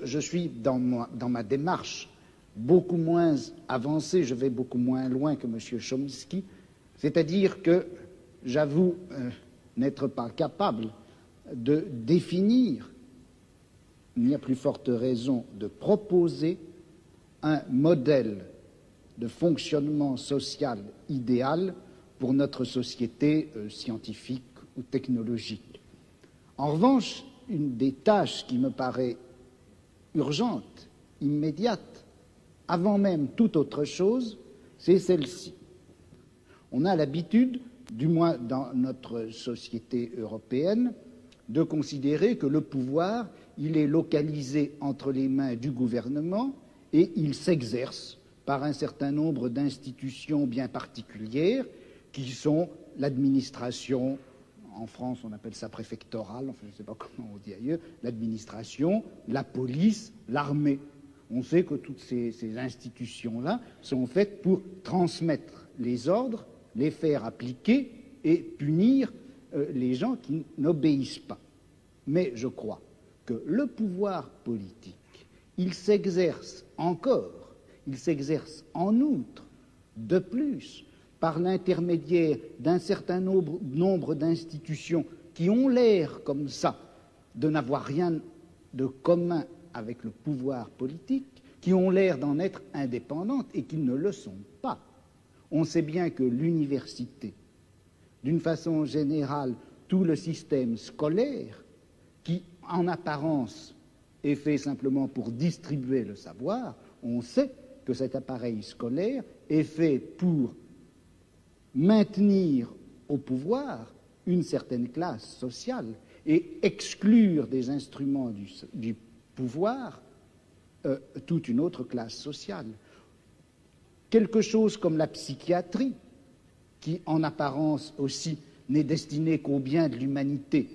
Je suis dans ma démarche beaucoup moins avancée, je vais beaucoup moins loin que M. Chomsky, c'est-à-dire que j'avoue n'être pas capable de définir, il n'y a plus forte raison de proposer un modèle de fonctionnement social idéal pour notre société scientifique ou technologique. En revanche, une des tâches qui me paraît urgente, immédiate, avant même toute autre chose, c'est celle-ci. On a l'habitude, du moins dans notre société européenne, de considérer que le pouvoir, il est localisé entre les mains du gouvernement et il s'exerce par un certain nombre d'institutions bien particulières qui sont l'administration, en France on appelle ça préfectorale, enfin je ne sais pas comment on dit ailleurs, l'administration, la police, l'armée. On sait que toutes ces institutions-là sont faites pour transmettre les ordres, les faire appliquer et punir les gens qui n'obéissent pas. Mais je crois que le pouvoir politique, il s'exerce encore, il s'exerce en outre, de plus, par l'intermédiaire d'un certain nombre d'institutions qui ont l'air comme ça de n'avoir rien de commun avec le pouvoir politique, qui ont l'air d'en être indépendantes et qui ne le sont pas. On sait bien que l'université, d'une façon générale, tout le système scolaire, qui en apparence est fait simplement pour distribuer le savoir, on sait que cet appareil scolaire est fait pour maintenir au pouvoir une certaine classe sociale et exclure des instruments du pouvoir toute une autre classe sociale. Quelque chose comme la psychiatrie, qui en apparence aussi n'est destinée qu'au bien de l'humanité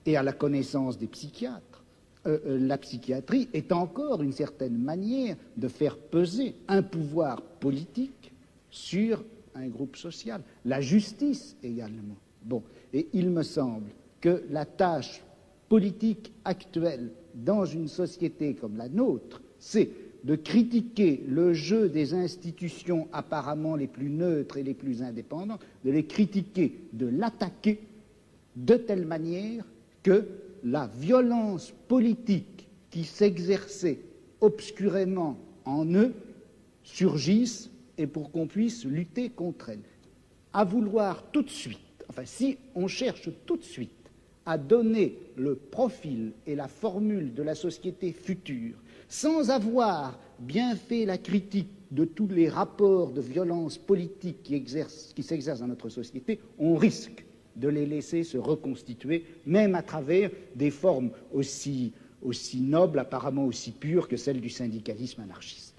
et à la connaissance des psychiatres, la psychiatrie est encore une certaine manière de faire peser un pouvoir politique sur un groupe social. La justice également. Bon, et il me semble que la tâche politique actuelle dans une société comme la nôtre, c'est de critiquer le jeu des institutions apparemment les plus neutres et les plus indépendantes, de les critiquer, de l'attaquer de telle manière que la violence politique qui s'exerçait obscurément en eux surgisse et pour qu'on puisse lutter contre elle. À vouloir tout de suite, enfin si on cherche tout de suite à donner le profil et la formule de la société future, sans avoir bien fait la critique de tous les rapports de violence politique qui s'exercent dans notre société, on risque de les laisser se reconstituer, même à travers des formes aussi nobles, apparemment aussi pures que celles du syndicalisme anarchiste.